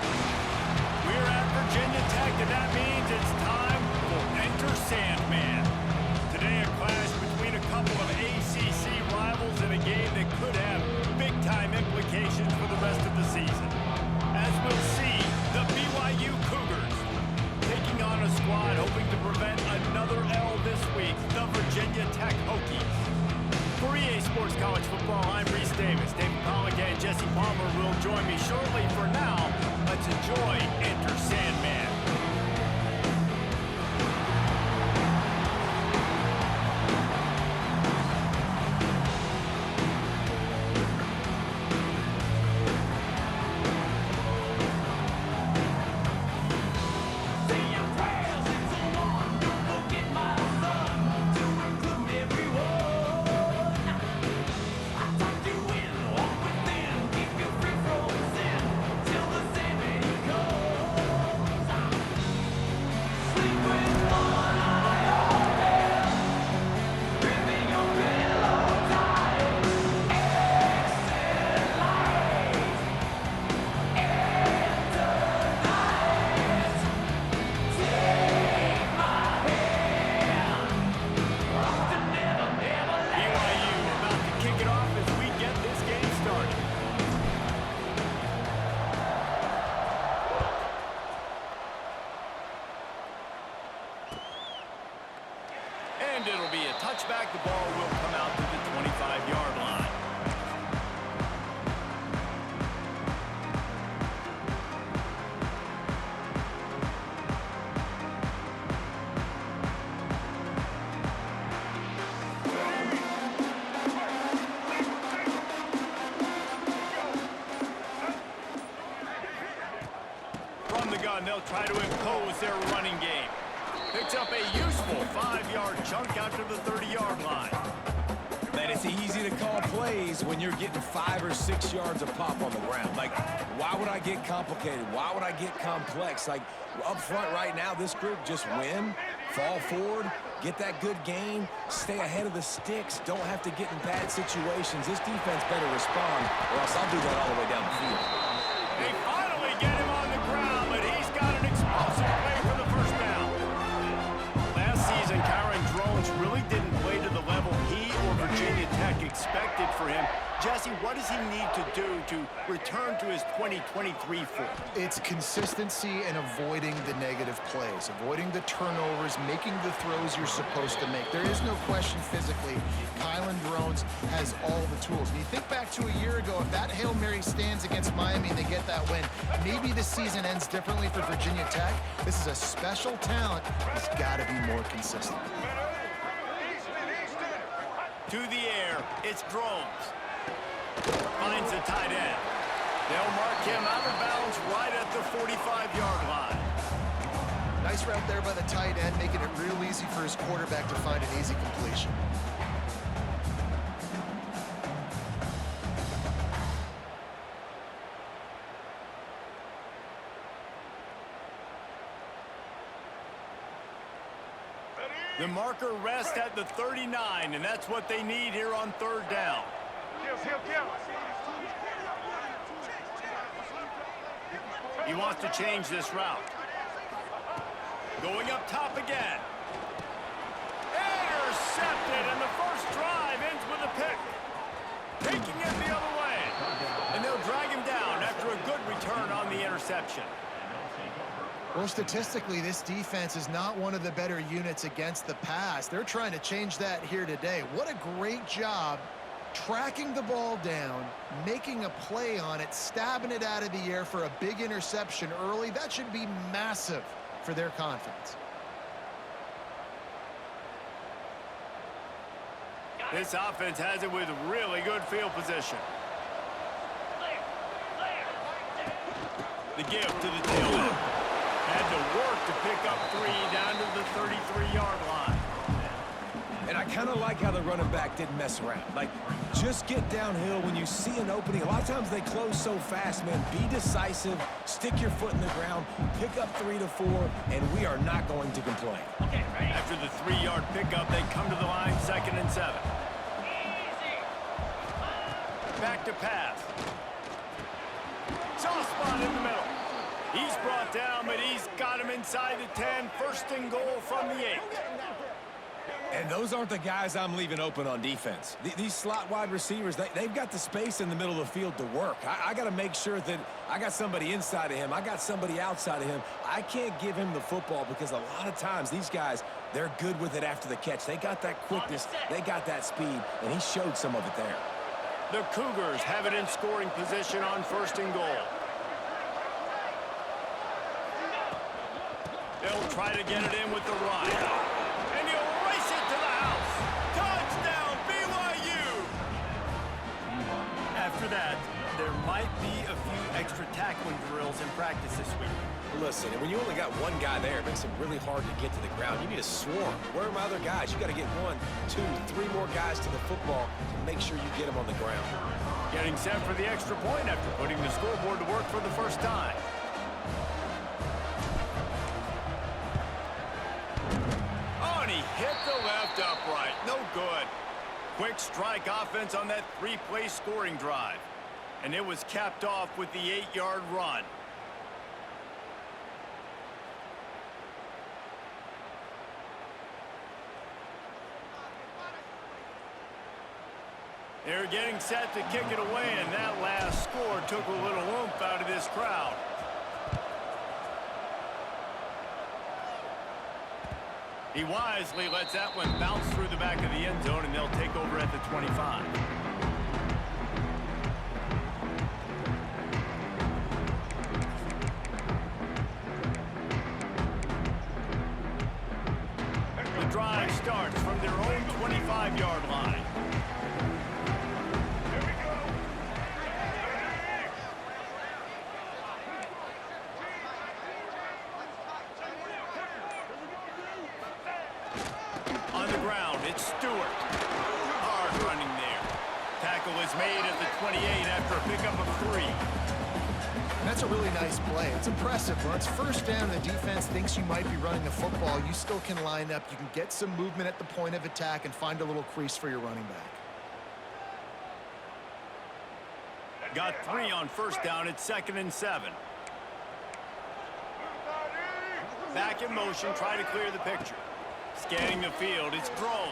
We're at Virginia Tech, and that means it's time for Enter Sandman. Today, a clash between a couple of ACC rivals in a game that could have big-time implications for the rest of the season. As we'll see, the BYU Cougars taking on a squad hoping to prevent another L this week, the Virginia Tech Hokies. For EA Sports College Football, I'm Reese Davis. David Pollock and Jesse Palmer will join me shortly. For now, let's enjoy Enter Sandman. And it'll be a touchback. The ball will come out to the 25-yard line. From the gun, they'll try to impose their running game. Picks up a useful 5-yard chunk out to the 30-yard line. Man, it's easy to call plays when you're getting 5 or 6 yards of pop on the ground. Like, why would I get complicated? Why would I get complex? Like, up front right now, this group just win, fall forward, get that good gain, stay ahead of the sticks, don't have to get in bad situations. This defense better respond, or else I'll do that all the way down the field. They finally get him on the ground, but he's got an explosive play for the first down. Last season, Kyron Drones really didn't play to the level he or Virginia Tech expected for him. Jesse, what does he need to do to return to his 2023 form? It's consistency and avoiding the negative plays, avoiding the turnovers, making the throws you're supposed to make. There is no question physically, Kyron Drones has all the tools. And you think back to a year ago, if that Hail Mary stands against Miami and they get that win, maybe the season ends differently for Virginia Tech. This is a special talent. He's got to be more consistent. To the air, it's Drones. Finds the tight end. They'll mark him out of bounds right at the 45-yard line. Nice route there by the tight end, making it real easy for his quarterback to find an easy completion. The marker rests at the 39, and that's what they need here on third down. He wants to change this route. Going up top again. Intercepted, and the first drive ends with a pick. Taking it the other way. And they'll drag him down after a good return on the interception. Well, statistically, this defense is not one of the better units against the pass. They're trying to change that here today. What a great job tracking the ball down, making a play on it, stabbing it out of the air for a big interception early. That should be massive for their confidence. This offense has it with really good field position. The give to the tail end. Had to work to pick up 3 down to the 33-yard line. And I kind of like how the running back didn't mess around. Like, just get downhill when you see an opening. A lot of times they close so fast, man. Be decisive, stick your foot in the ground, pick up 3 to 4, and we are not going to complain. Okay, right. After the 3-yard pickup, they come to the line, 2nd and 7. Back to pass. Soft spot in the middle. He's brought down, but he's got him inside the 10. First and goal from the 8. And those aren't the guys I'm leaving open on defense. These slot wide receivers, they've got the space in the middle of the field to work. I got to make sure that I got somebody inside of him. I got somebody outside of him. I can't give him the football because a lot of times these guys, they're good with it after the catch. They got that quickness. They got that speed, and he showed some of it there. The Cougars have it in scoring position on first and goal. They'll try to get it in with the run. And he'll race it to the house. Touchdown, BYU! After that, there might be a few extra tackling drills in practice this week. Listen, when you only got one guy there, it makes it really hard to get to the ground. You need a swarm. Where are my other guys? You got to get 1, 2, 3 more guys to the football to make sure you get them on the ground. Getting set for the extra point after putting the scoreboard to work for the first time. Oh, and he hit the left upright. No good. Quick strike offense on that 3-play scoring drive. And it was capped off with the 8-yard run. They're getting set to kick it away, and that last score took a little oomph out of this crowd. He wisely lets that one bounce through the back of the end zone, and they'll take over at the 25. The drive starts from their own 25-yard line. Stewart. Hard running there. Tackle is made at the 28 after a pickup of 3. And that's a really nice play. It's impressive. When it's first down and the defense thinks you might be running the football, you still can line up. You can get some movement at the point of attack and find a little crease for your running back. Got 3 on first down at 2nd and 7. Back in motion, try to clear the picture. Scanning the field, it's throws.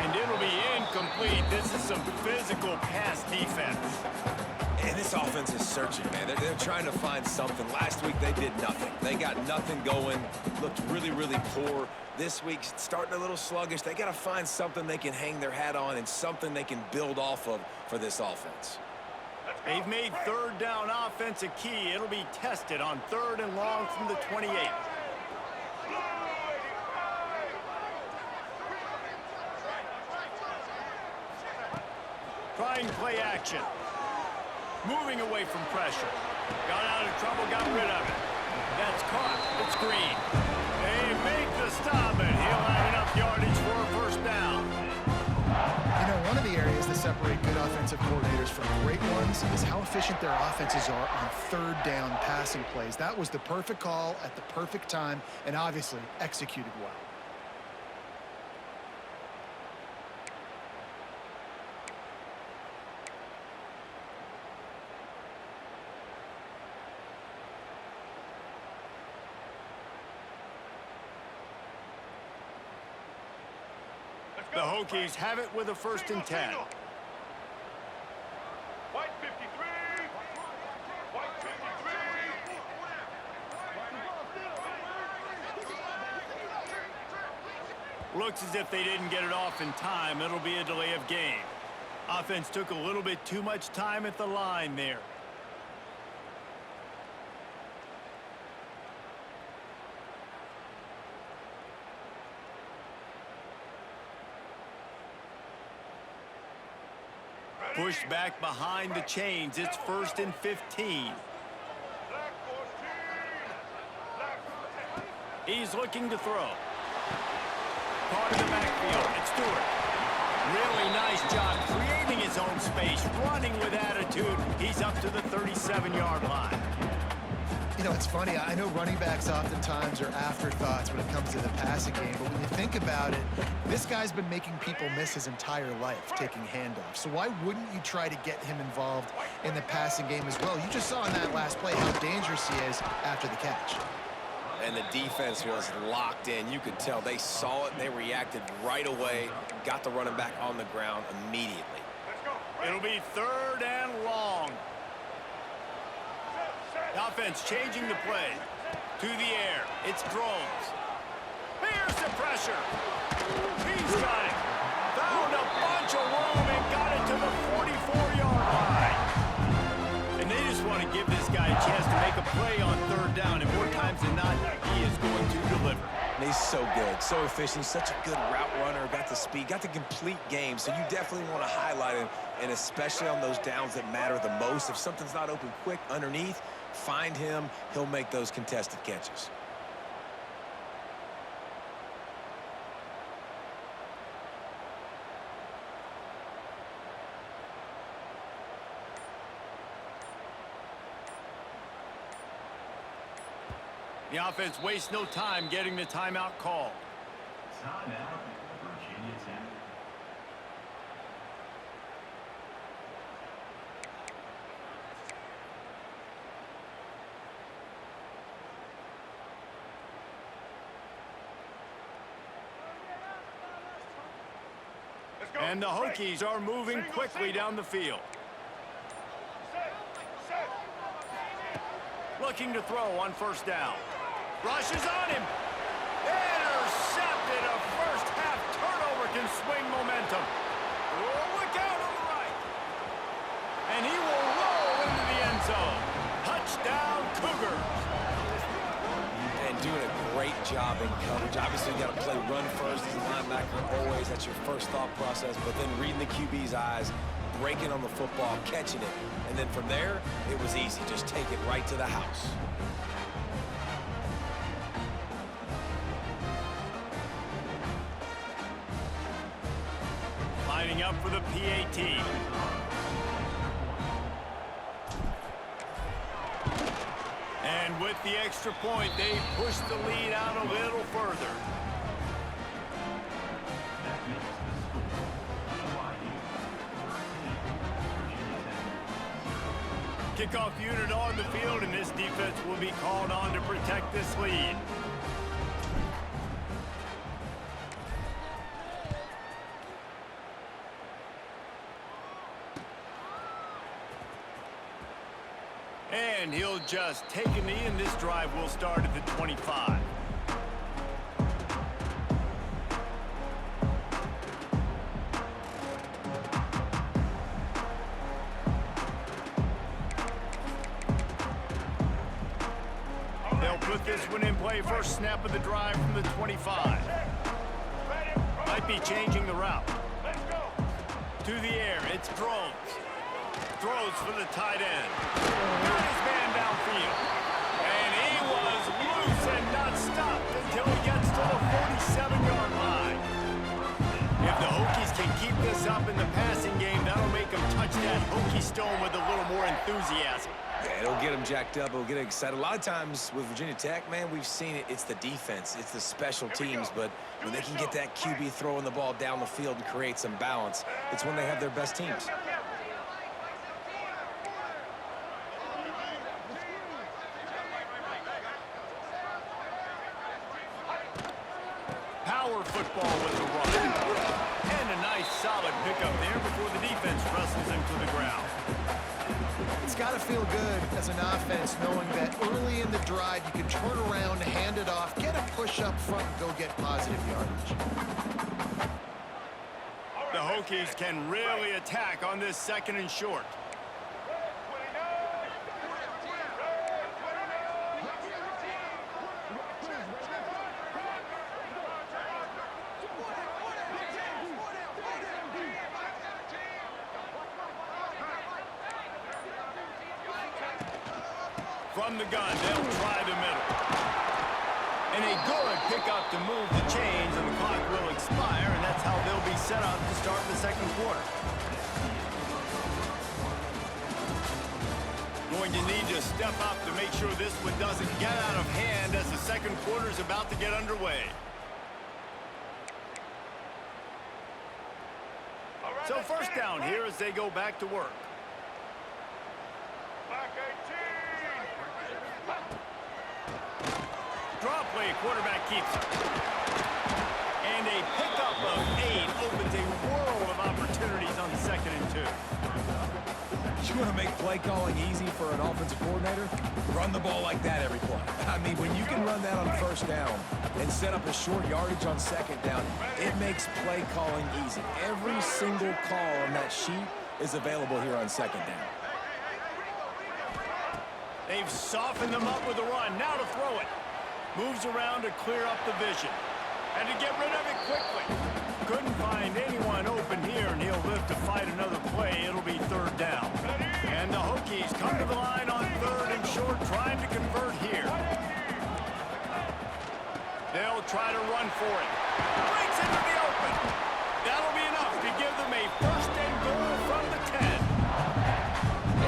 And it'll be incomplete. This is some physical pass defense. And this offense is searching, man. They're trying to find something. Last week, they did nothing. They got nothing going. Looked really, really poor. This week, starting a little sluggish. They got to find something they can hang their hat on and something they can build off of for this offense. They've made third down offense a key. It'll be tested on 3rd and long from the 28. Trying play action. Moving away from pressure. Got out of trouble, got rid of it. That's caught. It's Green. They make the stop, and he'll have enough yardage for a first down. You know, one of the areas that separate good offensive coordinators from great ones is how efficient their offenses are on 3rd down passing plays. That was the perfect call at the perfect time and obviously executed well. The Hokies have it with a 1st and 10. White 53. White 53. Looks as if they didn't get it off in time. It'll be a delay of game. Offense took a little bit too much time at the line there. Pushed back behind the chains. It's 1st and 15. He's looking to throw. Caught in the backfield. It's Stewart. Really nice job creating his own space, running with attitude. He's up to the 37-yard line. You know, it's funny. I know running backs oftentimes are afterthoughts when it comes to the passing game, but when you think about it, this guy's been making people miss his entire life taking handoffs. So why wouldn't you try to get him involved in the passing game as well? You just saw in that last play how dangerous he is after the catch. And the defense was locked in. You could tell they saw it, they reacted right away, got the running back on the ground immediately. Let's go. It'll be 3rd and long. The offense changing the play. To the air. It's Drones. Here's the pressure. He's got it. Found a bunch of room and got it to the 44-yard line. And they just want to give this guy a chance to make a play on 3rd down. And more times than not, he is going to deliver. And he's so good, so efficient, such a good route runner, got the speed, got the complete game. So you definitely want to highlight him, and especially on those downs that matter the most. If something's not open quick underneath, find him. He'll make those contested catches. The offense wastes no time getting the timeout called. Timeout, Virginia Tech. Let's go. And the Hokies are moving quickly down the field. Set. Looking to throw on 1st down. Rushes on him. Intercepted. A first-half turnover can swing momentum. Oh, look out on the right. And he will roll into the end zone. Touchdown, Cougars. And doing a great job in coverage. Obviously, you got to play run first as a linebacker always. That's your first thought process. But then reading the QB's eyes, breaking on the football, catching it. And then from there, it was easy. Just take it right to the house. Lining up for the PAT. And with the extra point, they push the lead out a little further. That makes the score BYU 13, Virginia Tech 0. Kickoff unit on the field, and this defense will be called on to protect this lead. And he'll just take a knee, and this drive will start at the 25. They'll put this one in play. First snap of the drive from the 25. Might be changing the route. Let's go. To the air, it's Drones. Throws for the tight end. Got his man downfield. And he was loose and not stopped until he gets to the 47-yard line. If the Hokies can keep this up in the passing game, that'll make them touch that Hokie stone with a little more enthusiasm. Yeah, it'll get them jacked up. It'll get them excited. A lot of times with Virginia Tech, man, we've seen it. It's the defense. It's the special teams. But when they can get that QB throwing the ball down the field and create some balance, it's when they have their best teams. Power football with the run. And a nice solid pickup there before the defense wrestles him to the ground. It's got to feel good as an offense knowing that early in the drive you can turn around, hand it off, get a push up front, and go get positive yardage. The Hokies can really attack on this 2nd and short. From the gun, they'll try the middle. And a good pickup to move the chains, and the clock will expire, and that's how they'll be set up to start the 2nd quarter. Going going to need to step up to make sure this one doesn't get out of hand as the second quarter is about to get underway. So first down here as they go back to work. Back 18. Draw play, quarterback keeps it. And a pickup of 8 opens a world of opportunities on 2nd and 2. You want to make play calling easy for an offensive coordinator? Run the ball like that every play. I mean, when you can run that on first down and set up a short yardage on 2nd down, it makes play calling easy. Every single call on that sheet is available here on 2nd down. They've softened them up with a run. Now to throw it. Moves around to clear up the vision. And to get rid of it quickly. Couldn't find anyone open here, and he'll live to fight another play. It'll be 3rd down. And the Hokies come to the line on 3rd and short, trying to convert here. They'll try to run for it. Breaks into the open. That'll be enough to give them a 1st and goal from the 10.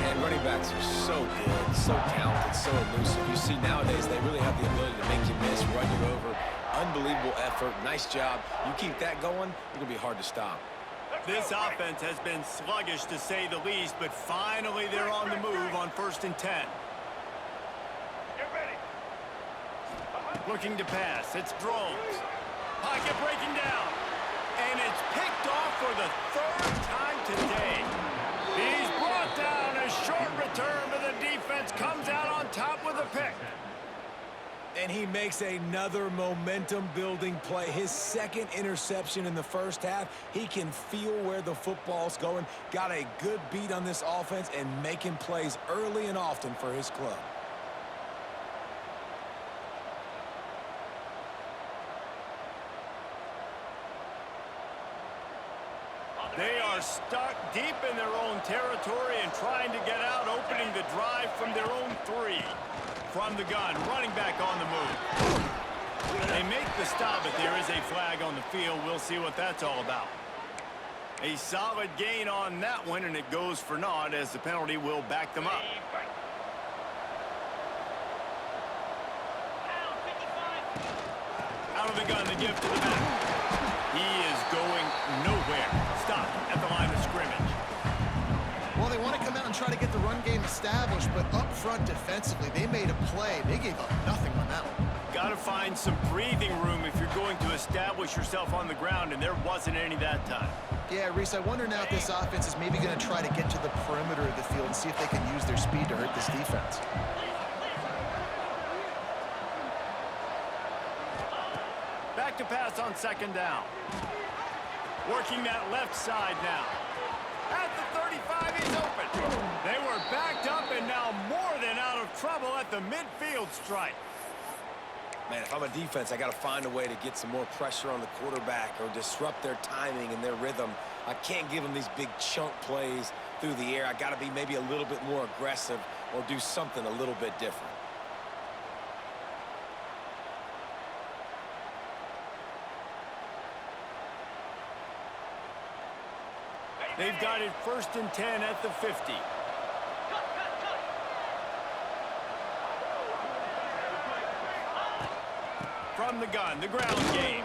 And running backs are so good, so talented, so elusive. You see nowadays they really have the ability to make you miss, run you over. Unbelievable effort. Nice job. You keep that going, it's going to be hard to stop. This offense has been sluggish to say the least, but finally they're on the move on 1st and 10. Get ready. Looking to pass. It's Drones. Pocket breaking down. And it's picked off for the 3rd time today. He's brought down. A short return, but the defense comes out on top with a pick. And he makes another momentum-building play. His 2nd interception in the first half. He can feel where the football's going. Got a good beat on this offense and making plays early and often for his club. They are stuck deep in their own territory and trying to get out, opening the drive from their own 3. From the gun, running back on the move. They make the stop, but there is a flag on the field. We'll see what that's all about. A solid gain on that one, and it goes for naught as the penalty will back them up. Out of the gun to give to the back. He is going nowhere. Stop at the line of scrimmage. Well, they want to come out and try to get the run game established, but up front defensively, they made a play. They gave up nothing on that one. Got to find some breathing room if you're going to establish yourself on the ground, and there wasn't any that time. Yeah, Reese, I wonder now if this offense is maybe going to try to get to the perimeter of the field and see if they can use their speed to hurt this defense. Back to pass on 2nd down. Working that left side now. At the 35, he's open. They were backed up and now more than out of trouble at the midfield stripe. Man, if I'm a defense, I got to find a way to get some more pressure on the quarterback or disrupt their timing and their rhythm. I can't give them these big chunk plays through the air. I got to be maybe a little bit more aggressive or do something a little bit different. They've got it 1st and 10 at the 50. From the gun, the ground game.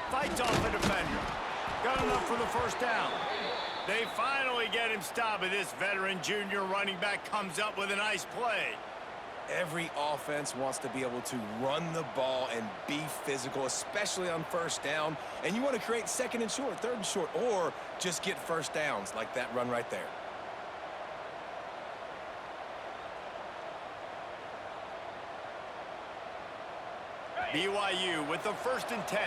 Fights off the defender. Got enough for the 1st down. They finally get him stopped, but this veteran junior running back comes up with a nice play. Every offense wants to be able to run the ball and be physical, especially on 1st down. And you want to create 2nd and short, 3rd and short, or just get 1st downs like that run right there. BYU with the 1st and 10.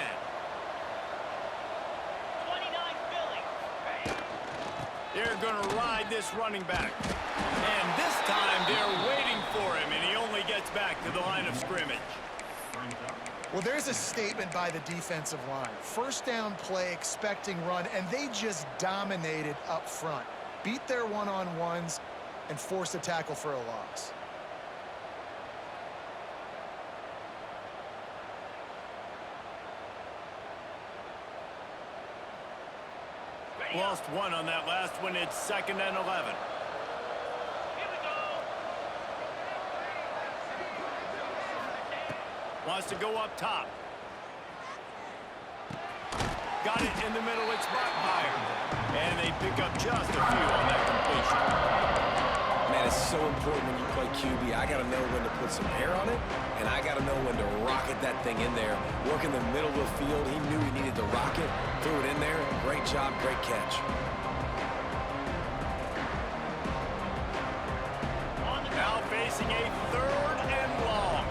29 Philly. They're going to ride this running back. And this time they're waiting for him, and he only gets back to the line of scrimmage. Well, there's a statement by the defensive line. 1st down play, expecting run, and they just dominated up front. Beat their one-on-ones and forced a tackle for a loss. Lost one on that last one. It's 2nd and 11. Here we go. Wants to go up top. Got it in the middle. It's backfired. And they pick up just a few on that completion. Man, it's so important when you play QB. I got to know when to put some air on it, and I got to know when to rocket that thing in there. Work in the middle of the field. He knew he needed to rock it. Threw it in there. Great job, great catch. Now facing a 3rd and long.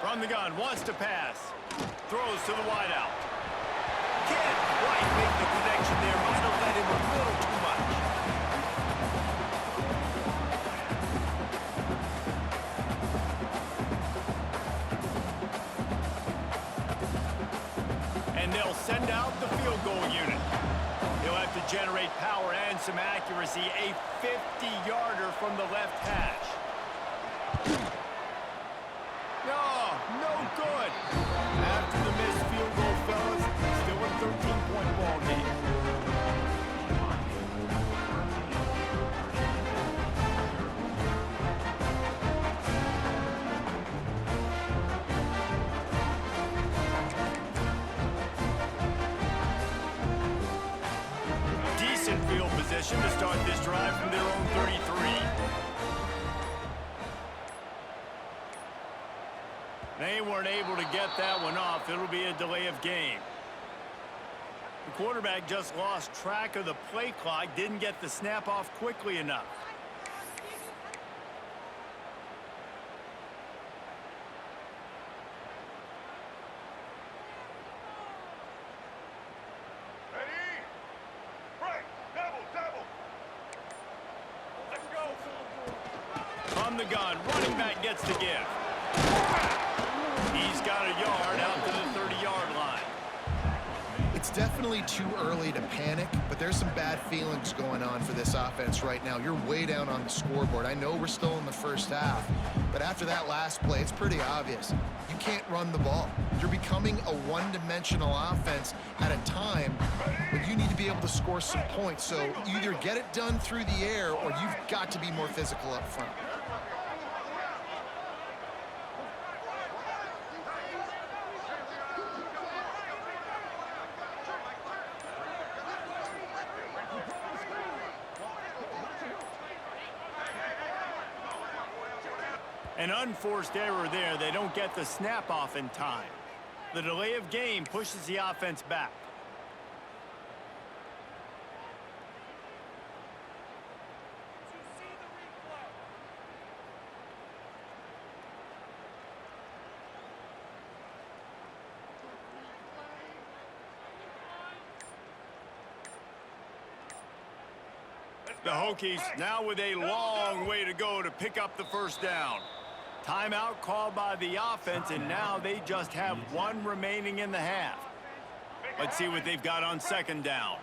From the gun, wants to pass. Throws to the wideout. Can't quite make the connection there. Might have led him a little too much. And they'll send out the field goal unit. He'll have to generate power and some accuracy. A 50-yarder from the left hash. No good. After the missed field goal, fellas, still a 13-point ball game. Decent field position to start this drive from their own 33. They weren't able to get that one off. It'll be a delay of game. The quarterback just lost track of the play clock, didn't get the snap off quickly enough. Ready? Break. Double. Let's go. From the gun, running back gets the give. He's got a yard out to the 30-yard line. It's definitely too early to panic, but there's some bad feelings going on for this offense right now. You're way down on the scoreboard. I know we're still in the first half, but after that last play, it's pretty obvious. You can't run the ball. You're becoming a one-dimensional offense at a time when you need to be able to score some points. So either get it done through the air or you've got to be more physical up front. An unforced error there. They don't get the snap off in time. The delay of game pushes the offense back. The Hokies now with a long way to go to pick up the first down. Timeout called by the offense, and now they just have one remaining in the half. Let's see what they've got on second down.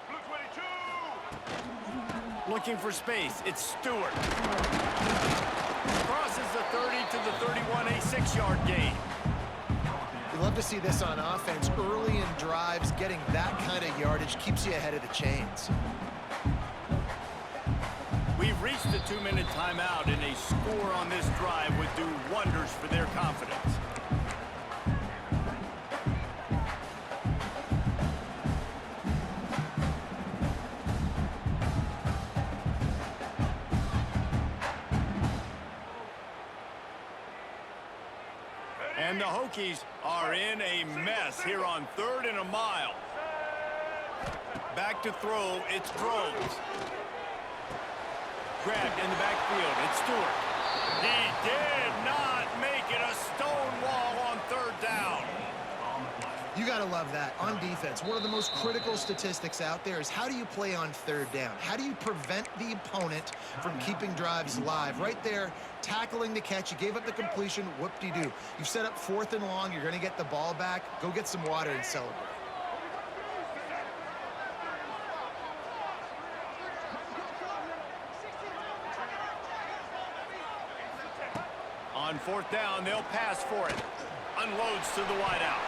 Blue 22. Looking for space. It's Stewart. Crosses the 30 to the 31, a 6-yard gain. You love to see this on offense. Early in drives, getting that kind of yardage keeps you ahead of the chains. We've reached the 2-minute timeout, and a score on this drive would do wonders for their confidence. And the Hokies are in a mess here on 3rd and a mile. Back to throw, it's Drones. Grabbed in the backfield, it's Stewart. He did not make it a stone wall on 3rd down. You got to love that. On defense, one of the most critical statistics out there is how do you play on 3rd down? How do you prevent the opponent from keeping drives alive? Right there, tackling the catch. You gave up the completion. Whoop-de-doo. You've set up 4th and long. You're going to get the ball back. Go get some water and celebrate. On 4th down, they'll pass for it. Unloads to the wideout.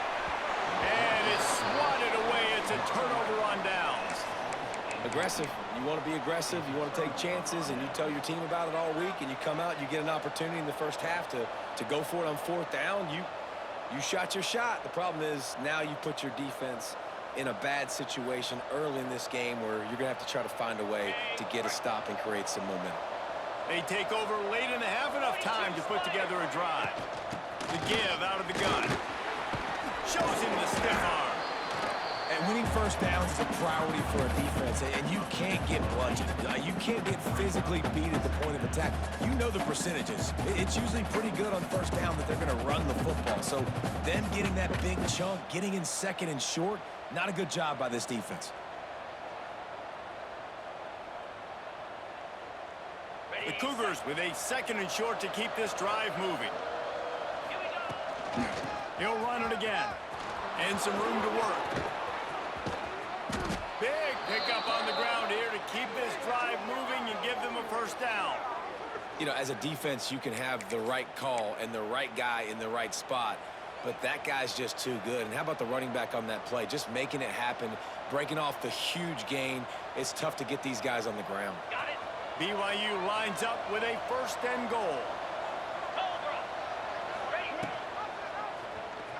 And it's swatted away. It's a turnover on downs. Aggressive. You want to be aggressive. You want to take chances, and you tell your team about it all week, and you come out, you get an opportunity in the first half to go for it on 4th down. You shot your shot. The problem is now you put your defense in a bad situation early in this game where you're going to have to try to find a way to get a stop and create some momentum. They take over late in the half, enough time to put together a drive. The give out of the gun. Shows him the stiff arm. And winning first downs is a priority for a defense, and you can't get bludgeoned. You can't get physically beat at the point of attack. You know the percentages. It's usually pretty good on first down that they're going to run the football. So them getting that big chunk, getting in 2nd and short, not a good job by this defense. The Cougars with a 2nd and short to keep this drive moving. He'll run it again. And some room to work. Big pickup on the ground here to keep this drive moving and give them a first down. You know, as a defense, you can have the right call and the right guy in the right spot, but that guy's just too good. And how about the running back on that play? Just making it happen, breaking off the huge gain. It's tough to get these guys on the ground. Got it. BYU lines up with a 1st and goal.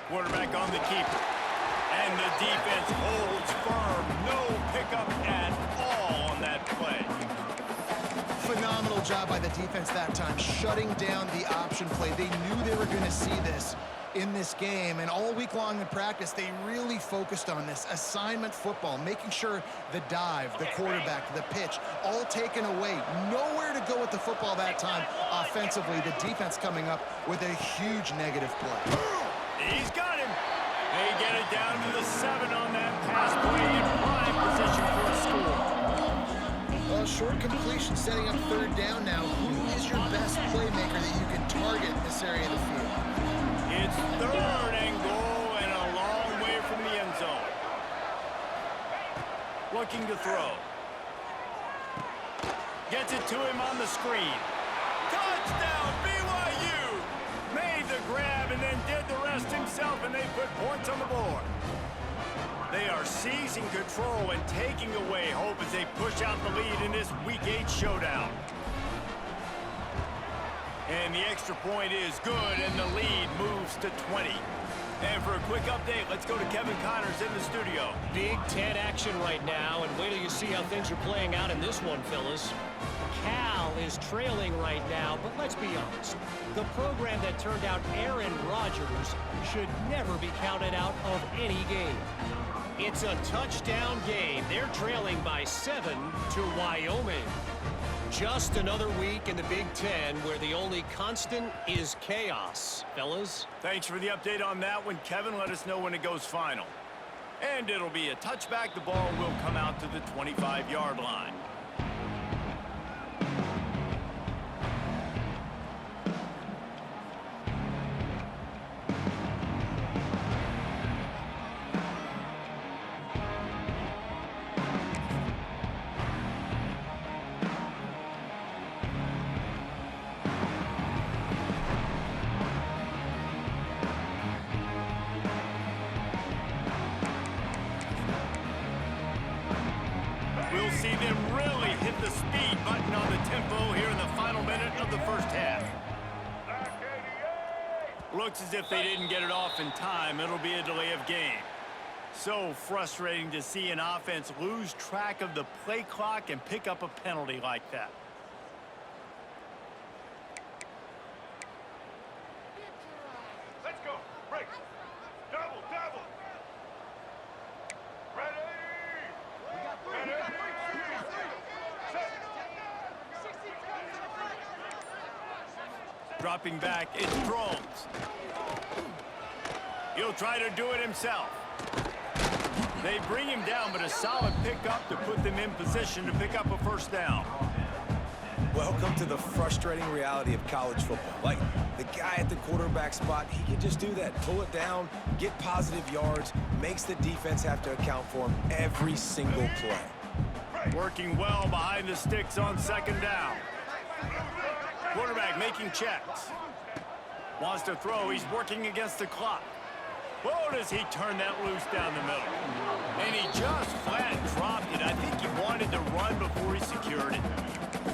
Quarterback on the keeper. And the defense holds firm. No pickup at all on that play. Phenomenal job by the defense that time, shutting down the option play. They knew they were going to see this in this game, and all week long in practice, they really focused on this assignment football, making sure the dive, the quarterback, the pitch, all taken away. Nowhere to go with the football that time offensively. The defense coming up with a huge negative play. He's got him. They get it down to the 7 on that pass play in prime position for a score. Well, short completion setting up 3rd down now. Who is your best playmaker that you can target in this area of the field? It's 3rd and goal and a long way from the end zone. Looking to throw. Gets it to him on the screen. Touchdown, BYU! Made the grab and then did the rest himself, and they put points on the board. They are seizing control and taking away hope as they push out the lead in this Week 8 showdown. And the extra point is good, and the lead moves to 20. And for a quick update, let's go to Kevin Connors in the studio. Big Ten action right now, and wait till you see how things are playing out in this one, fellas. Cal is trailing right now, but let's be honest. The program that turned out Aaron Rodgers should never be counted out of any game. It's a touchdown game. They're trailing by 7 to Wyoming. Just another week in the Big Ten where the only constant is chaos, fellas. Thanks for the update on that one, Kevin. Let us know when it goes final. And it'll be a touchback. The ball will come out to the 25-yard line. We'll see them really hit the speed button on the tempo here in the final minute of the first half. Looks as if they didn't get it off in time. It'll be a delay of game. So frustrating to see an offense lose track of the play clock and pick up a penalty like that. Let's go. Break. Double, double. Ready. Dropping back, it's Drones. He'll try to do it himself. They bring him down, but a solid pickup to put them in position to pick up a first down. Welcome to the frustrating reality of college football. Like, the guy at the quarterback spot, he can just do that. Pull it down, get positive yards, makes the defense have to account for him every single play. Working well behind the sticks on second down. Quarterback making checks. Wants to throw. He's working against the clock. Whoa, does he turn that loose down the middle. And he just flat dropped it. I think he wanted to run before he secured it.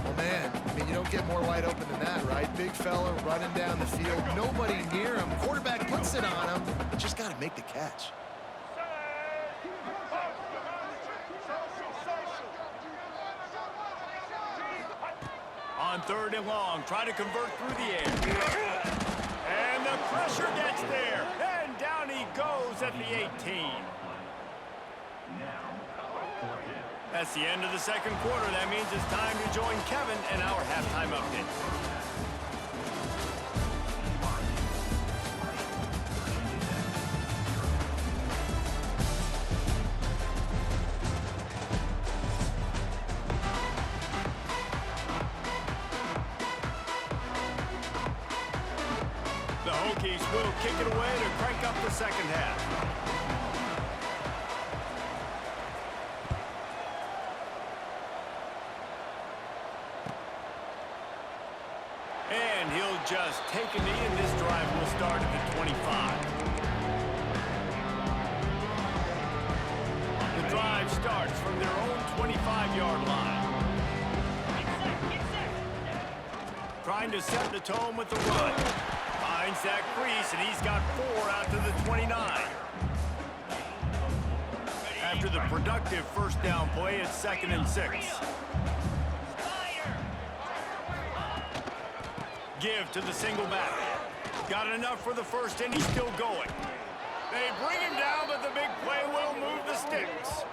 Well, man, I mean, you don't get more wide open than that, right? Big fella running down the field, nobody near him. Quarterback puts it on him. Just got to make the catch. On 3rd and long, try to convert through the air. And the pressure gets there. And down he goes at the 18. That's the end of the second quarter. That means it's time to join Kevin and our halftime update. The Hokies will kick it away to crank up the second half. And he'll just take a knee, and this drive will start at the 25. The drive starts from their own 25-yard line. Trying to set the tone with the run. Finds that crease, and he's got 4 out to the 29. After the productive first down play, it's 2nd and 6. Give to the single back. Got enough for the first, and he's still going. They bring him down, but the big play will move the sticks.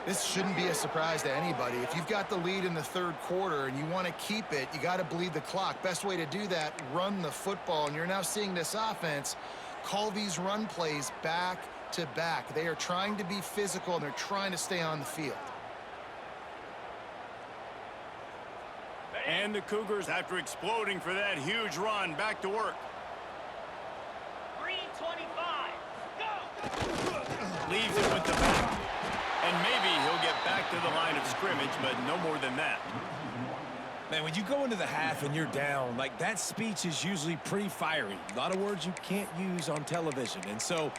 This shouldn't be a surprise to anybody. If you've got the lead in the 3rd quarter and you want to keep it, you got to bleed the clock. Best way to do that, run the football. And you're now seeing this offense call these run plays back to back. They are trying to be physical, and they're trying to stay on the field. And the Cougars, after exploding for that huge run, back to work. 3:25. Go! Leaves it with the back. And maybe he'll get back to the line of scrimmage, but no more than that. Man, when you go into the half and you're down, like, that speech is usually pretty fiery. A lot of words you can't use on television. And so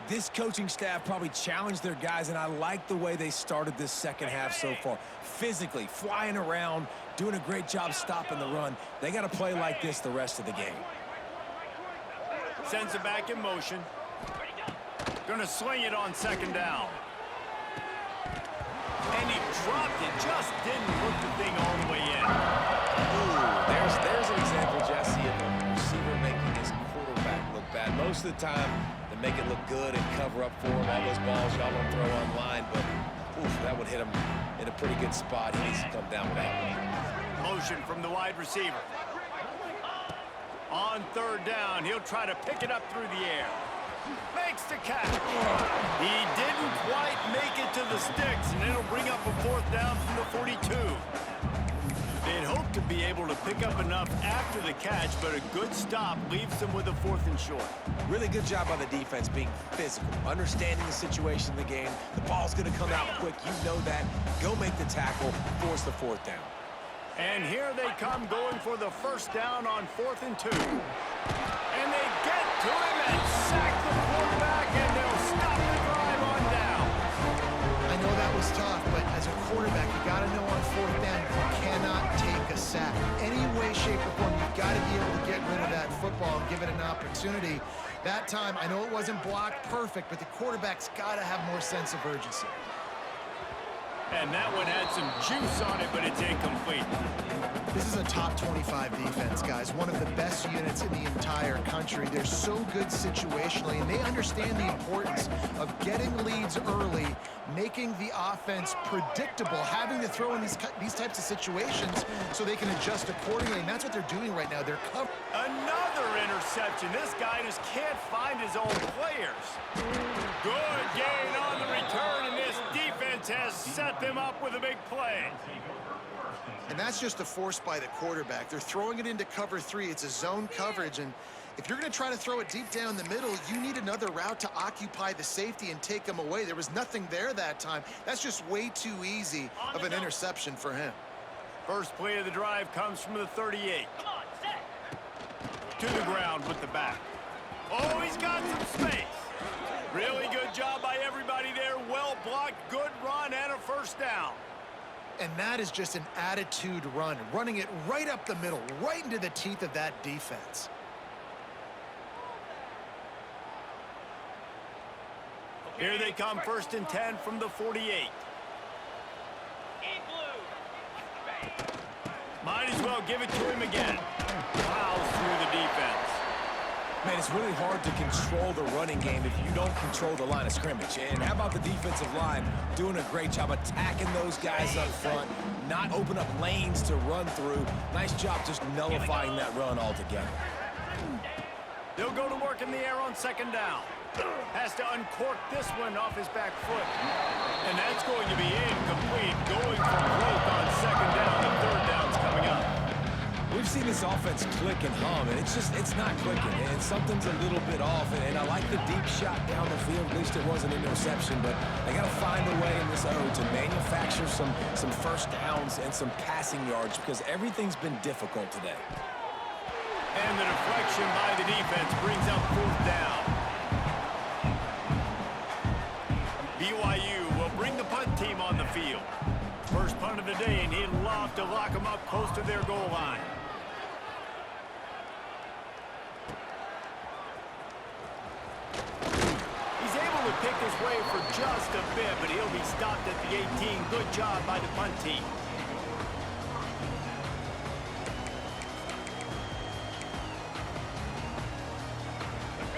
this coaching staff probably challenged their guys, and I like the way they started this second half so far. Physically, flying around, doing a great job stopping the run. They got to play like this the rest of the game. Sends it back in motion. Gonna sling it on 2nd down. And he dropped it, just didn't look the thing all the way in. Ooh, there's an example, Jesse, of a receiver making his quarterback look bad. Most of the time, they make it look good and cover up for him. All those balls y'all don't throw online, but oof, that would hit him in a pretty good spot. He needs to come down with that one. Motion from the wide receiver. On 3rd down, he'll try to pick it up through the air. Makes the catch. He didn't quite make it to the sticks, and it'll bring up a 4th down from the 42. They'd hope to be able to pick up enough after the catch, but a good stop leaves them with a 4th and short. Really good job by the defense being physical, understanding the situation in the game. The ball's going to come out quick. You know that. Go make the tackle, force the 4th down. And here they come going for the 1st down on 4th and 2. And they get to him and sack the quarterback, and they'll stop the drive on down. I know that was tough, but as a quarterback, you got to know on 4th down, you cannot take a sack. Any way, shape, or form, you've got to be able to get rid of that football and give it an opportunity. That time, I know it wasn't blocked perfect, but the quarterback's got to have more sense of urgency. And that one had some juice on it, but it's incomplete. This is a top 25 defense, guys. One of the best units in the entire country. They're so good situationally, and they understand the importance of getting leads early, making the offense predictable, having to throw in these types of situations so they can adjust accordingly, and that's what they're doing right now. They're covering. Another interception. This guy just can't find his own players. Good gain on the return, and this defense has set them up with a big play. And that's just a force by the quarterback. They're throwing it into cover 3. It's a zone coverage, and if you're going to try to throw it deep down the middle, you need another route to occupy the safety and take him away. There was nothing there that time. That's just way too easy of an interception for him. First play of the drive comes from the 38. Come on, set. To the ground with the back. Oh, he's got some space. Really good job by everybody there. Well blocked, good run, and a first down. And that is just an attitude run, running it right up the middle, right into the teeth of that defense. Here they come, 1st and 10 from the 48. In blue. Might as well give it to him again. Plows through the defense. Man, it's really hard to control the running game if you don't control the line of scrimmage. And how about the defensive line doing a great job attacking those guys up front, not open up lanes to run through. Nice job just nullifying that run altogether. They'll go to work in the air on 2nd down. Has to uncork this one off his back foot. And that's going to be incomplete. Going for broke on 2nd down. The 3rd down's coming up. We've seen this offense click and hum, and it's not clicking, and something's a little bit off, and I like the deep shot down the field. At least it wasn't an interception, but they got to find a way in this O to manufacture some first downs and some passing yards because everything's been difficult today. And the deflection by the defense brings up 4th down. BYU will bring the punt team on the field. First punt of the day, and he'd love to lock them up close to their goal line. He's able to pick his way for just a bit, but he'll be stopped at the 18. Good job by the punt team.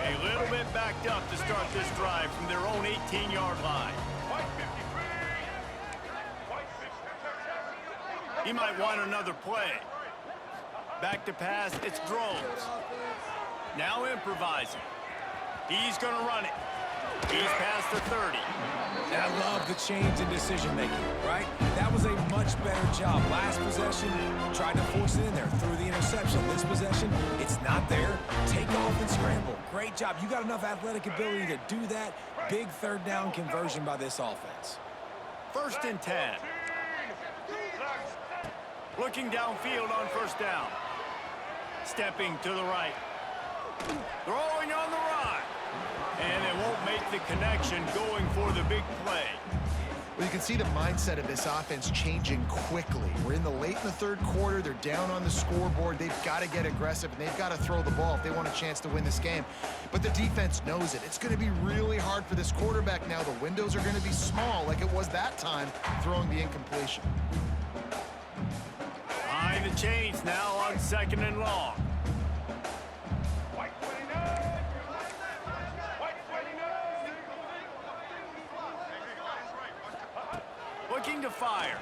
A little bit backed up to start this drive from their own 18-yard line. He might want another play. Back to pass, it's Drones. Now improvising. He's going to run it. He's past the 30. And I love the change in decision-making, right? That was a much better job. Last possession, tried to force it in there, threw the interception. This possession, it's not there. Take off and scramble. Great job. You got enough athletic ability to do that. Big 3rd down conversion by this offense. 1st and 10. Looking downfield on 1st down. Stepping to the right. Throwing on the run. And it won't make the connection, going for the big play. Well, you can see the mindset of this offense changing quickly. We're in the late in the 3rd quarter. They're down on the scoreboard. They've got to get aggressive, and they've got to throw the ball if they want a chance to win this game. But the defense knows it. It's going to be really hard for this quarterback now. The windows are going to be small like it was that time, throwing the incompletion. Behind the chains now on 2nd and long. Looking to fire.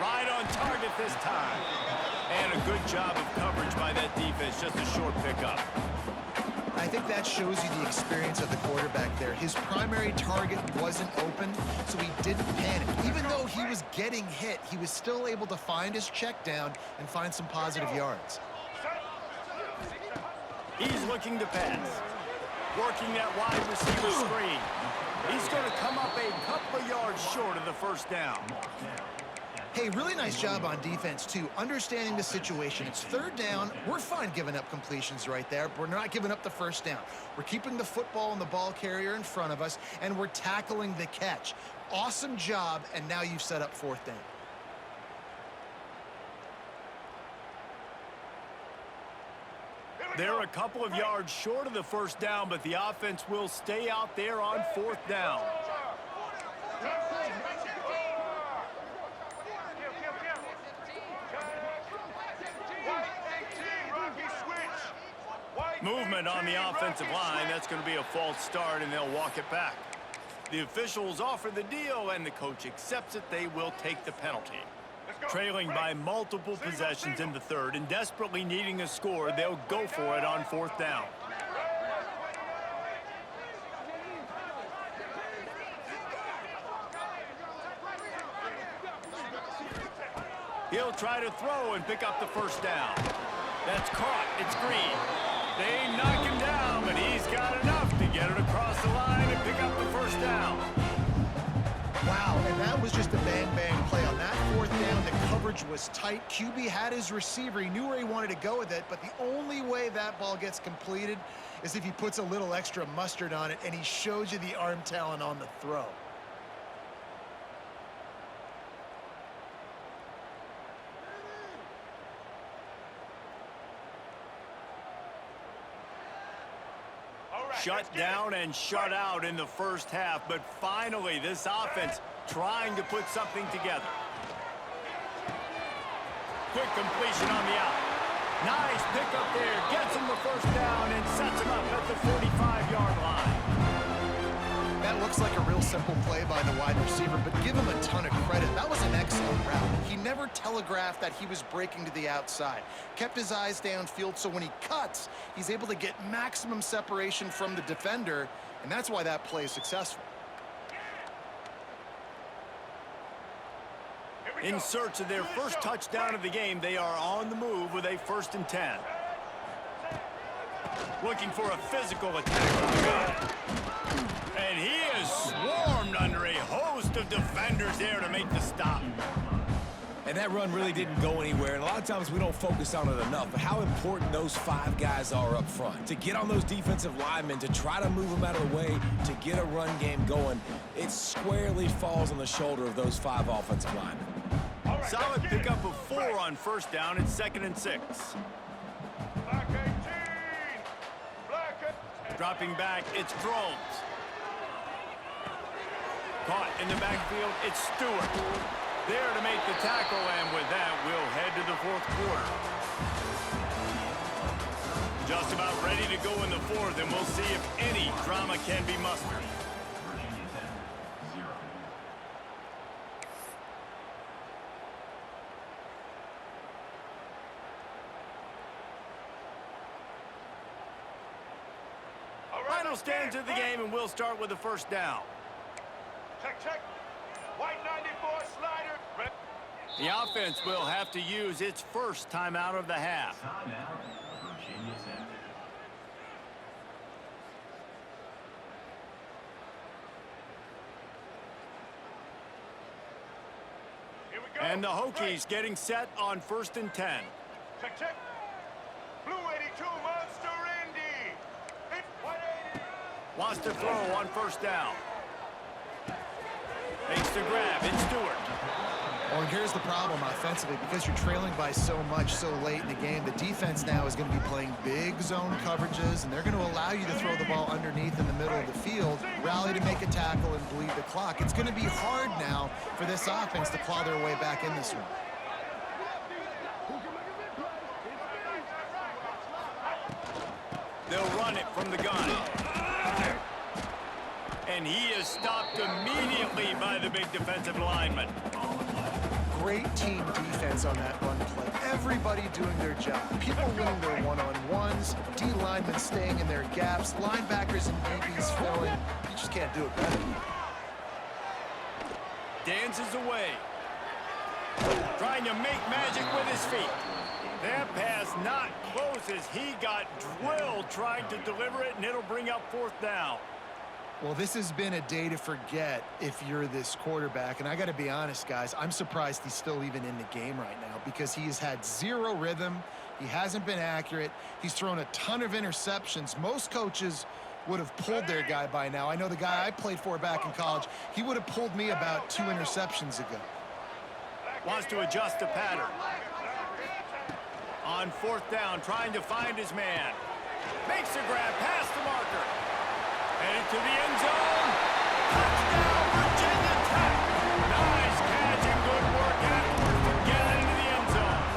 Right on target this time. And a good job of coverage by that defense. Just a short pickup. I think that shows you the experience of the quarterback there. His primary target wasn't open, so he didn't panic. Even though he was getting hit, he was still able to find his check down and find some positive yards. He's looking to pass. Working that wide receiver screen. He's going to come up a couple of yards short of the 1st down. Hey, really nice job on defense, too, understanding the situation. It's 3rd down. We're fine giving up completions right there, but we're not giving up the 1st down. We're keeping the football and the ball carrier in front of us, and we're tackling the catch. Awesome job, and now you've set up 4th down. They're a couple of yards short of the 1st down, but the offense will stay out there on 4th down. Movement on the offensive line. That's going to be a false start, and they'll walk it back. The officials offer the deal, and the coach accepts it. They will take the penalty. Trailing by multiple possessions in the 3rd and desperately needing a score, they'll go for it on 4th down. He'll try to throw and pick up the 1st down. That's caught. It's Green. They knock him down, but he's got enough to get it across the line and pick up the 1st down. Wow, and that was just a bang-bang play. On that 4th down, the coverage coverage was tight. QB had his receiver. He knew where he wanted to go with it, but the only way that ball gets completed is if he puts a little extra mustard on it, and he shows you the arm talent on the throw. Shut down and shut out in the first half, but finally this offense trying to put something together. Quick completion on the out. Nice pickup there. Gets him the first down and sets him up at the 45-yard line. That looks like a real simple play by the wide receiver, but give him a ton of credit. That was an excellent route. He never telegraphed that he was breaking to the outside. Kept his eyes downfield, so when he cuts, he's able to get maximum separation from the defender, and that's why that play is successful. In search of their first touchdown of the game, they are on the move with a 1st and 10. Looking for a physical attack. And he is swarmed under a host of defenders there to make the stop. And that run really didn't go anywhere, and a lot of times we don't focus on it enough, but how important those 5 guys are up front. To get on those defensive linemen, to try to move them out of the way, to get a run game going, it squarely falls on the shoulder of those 5 offensive linemen. Solid pickup of 4 on 1st down. It's 2nd and 6. Black 18. Black 18. Dropping back, it's Drones. Caught in the backfield, it's Stewart. There to make the tackle, and with that, we'll head to the 4th quarter. Just about ready to go in the 4th, and we'll see if any drama can be mustered. Virginia Tech, 0. Final stands of the game, and we'll start with the 1st down. Check. White 94 slider. Red. The offense will have to use its first timeout of the half. Timeout, Virginia Tech. Here we go. And the Hokies getting set on 1st and 10. Check. Blue 82 Monster Indy. It's White 80. Wants to throw on 1st down. Makes the grab. It's Stewart. Well, and here's the problem offensively. Because you're trailing by so much so late in the game, the defense now is going to be playing big zone coverages, and they're going to allow you to throw the ball underneath in the middle of the field, rally to make a tackle, and bleed the clock. It's going to be hard now for this offense to claw their way back in this one. They'll run it from the gun. And he is stopped immediately by the big defensive lineman. Great team defense on that run play. Everybody doing their job. People winning their one-on-ones, D linemen staying in their gaps, linebackers and DBs filling. You just can't do it better. Dances away. Trying to make magic with his feet. That pass not close as he got drilled trying to deliver it, and it'll bring up 4th down. Well, this has been a day to forget if you're this quarterback. And I got to be honest, guys, I'm surprised he's still even in the game right now because he has had 0 rhythm. He hasn't been accurate. He's thrown a ton of interceptions. Most coaches would have pulled their guy by now. I know the guy I played for back in college, he would have pulled me about 2 interceptions ago. Wants to adjust the pattern. On 4th down, trying to find his man. Makes the grab past the marker. Headed to the end zone. Touchdown, Virginia Tech. Nice catch and good work afterwards to get it into the end zone.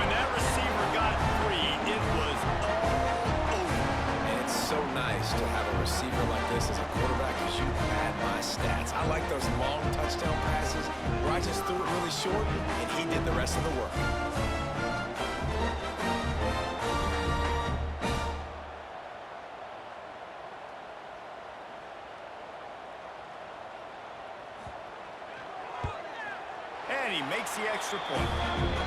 When that receiver got free, it was all over. And it's so nice to have a receiver like this as a quarterback because you pad my stats. I like those long touchdown passes where I just threw it really short and he did the rest of the work. And he makes the extra point.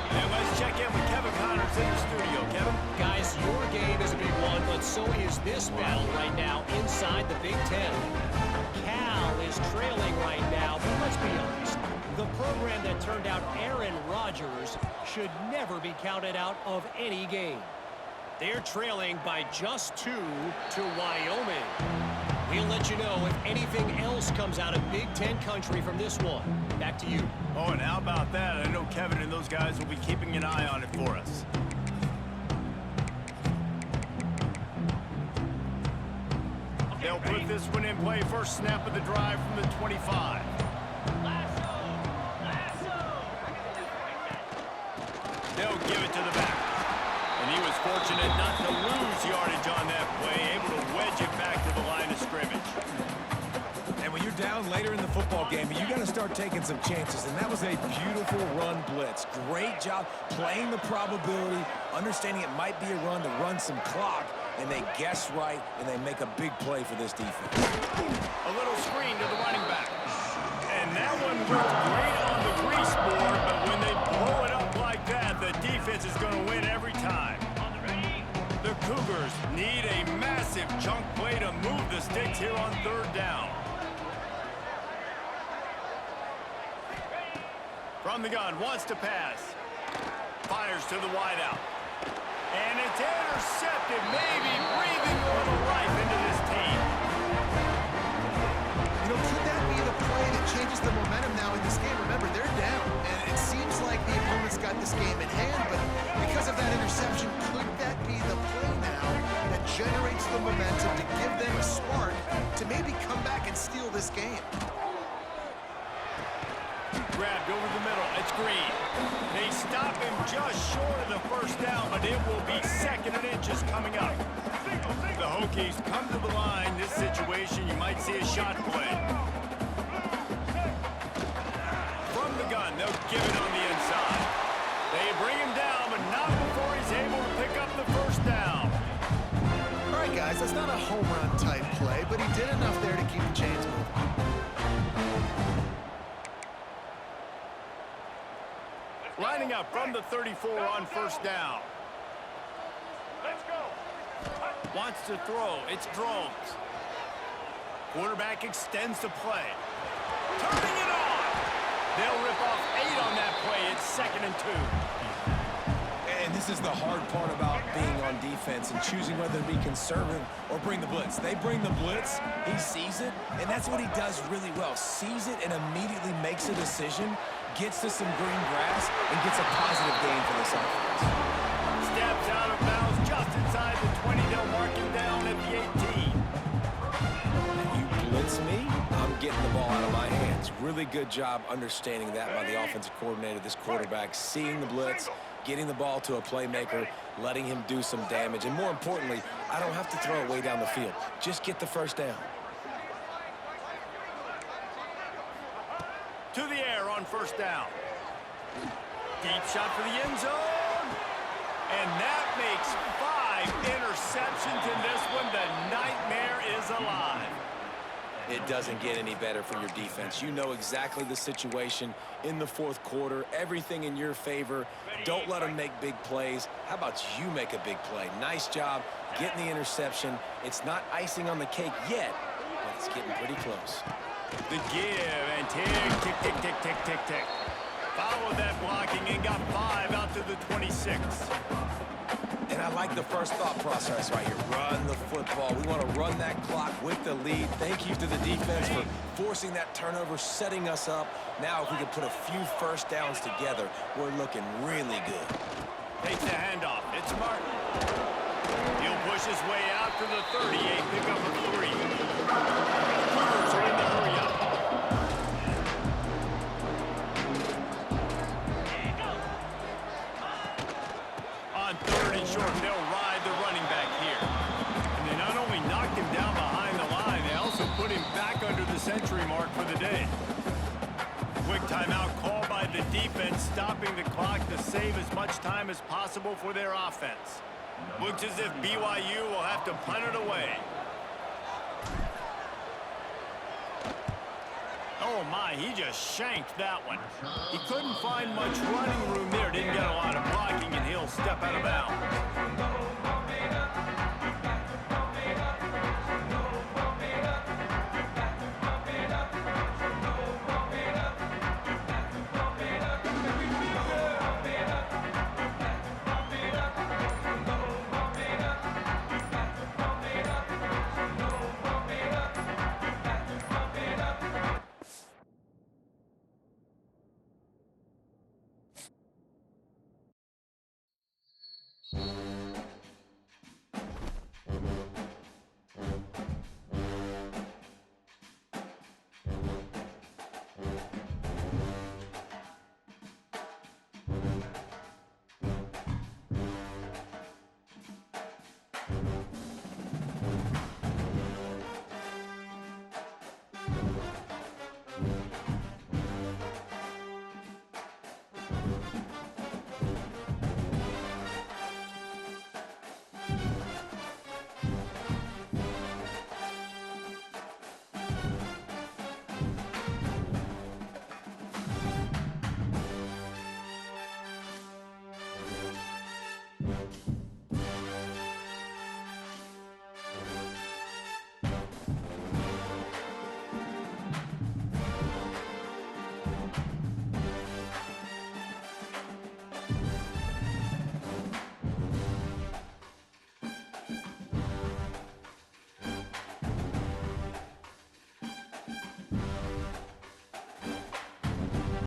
And let's check in with Kevin Connors in the studio. Kevin? Guys, your game is a big one, but so is this battle right now inside the Big Ten. Cal is trailing right now, but let's be honest. The program that turned out Rodgers should never be counted out of any game. They're trailing by just 2 to Wyoming. We'll let you know if anything else comes out of Big Ten country from this one. Back to you. Oh, and how about that? I know Kevin and those guys will be keeping an eye on it for us. They'll put this one in play. First snap of the drive from the 25. They'll give it to the back. And he was fortunate not to lose yardage on that play, able to wedge it back to the line of scrimmage. And when you're down later in the football game, you got to start taking some chances. And that was a beautiful run blitz. Great job playing the probability, understanding it might be a run to run some clock. And they guess right, and they make a big play for this defense. A little screen to the running back. And that one worked great on the grease board, but when they blow it up like that, the defense is going to win every time. The Cougars need a massive chunk play to move the sticks here on third down. From the gun, wants to pass. Fires to the wideout. And it's intercepted, maybe breathing a little life into this team. You know, could that be the play that changes the momentum now in this game? Remember, they're down, and it seems like the opponent's got this game in hand, but because of that interception, could that be the play now that generates the momentum to give them a spark to maybe come back and steal this game? Grabbed over the middle. It's Green. They stop him just short of the first down, but it will be second and inches coming up. The Hokies come to the line. This situation, you might see a shot play. From the gun, they'll give it on the inside. They bring him down, but not before he's able to pick up the first down. All right, guys, that's not a home run type play, but he did enough there to keep the chains moving. Lining up from the 34 on first down. Let's go. Wants to throw. It's Drones. Quarterback extends the play. Turning it on. They'll rip off 8 on that play. It's 2nd and 2. And this is the hard part about being on defense and choosing whether to be conservative or bring the blitz. They bring the blitz, he sees it, and that's what he does really well. Sees it and immediately makes a decision, gets to some green grass, and gets a positive gain for this offense. Steps out of bounds just inside the 20. They'll mark him down at the 18. You blitz me, I'm getting the ball out of my hands. Really good job understanding that by the offensive coordinator, this quarterback, seeing the blitz, getting the ball to a playmaker, letting him do some damage. And more importantly, I don't have to throw it way down the field. Just get the first down. To the air on first down. Deep shot for the end zone. And that makes 5 interceptions in this one. The nightmare is alive. It doesn't get any better for your defense. You know exactly the situation in the fourth quarter. Everything in your favor. Don't let them make big plays. How about you make a big play? Nice job getting the interception. It's not icing on the cake yet, but it's getting pretty close. The give and tick, tick, tick, tick, tick, tick, tick. Followed that blocking and got 5 out to the 26. And I like the first thought process right here. Run the football. We want to run that clock with the lead. Thank you to the defense for forcing that turnover, setting us up. Now if we can put a few first downs together, we're looking really good. Takes the handoff. It's Martin. He'll push his way out to the 38, pick up a 3. Cougars are in the hurry up. On 3rd and short, they'll ride the running back here. And they not only knocked him down behind the line, they also put him back under the century mark for the day. Quick timeout called by the defense, stopping the clock to save as much time as possible for their offense. Looks as if BYU will have to punt it away. Oh my, he just shanked that one. He couldn't find much running room there, didn't get a lot of blocking, and he'll step out of bounds.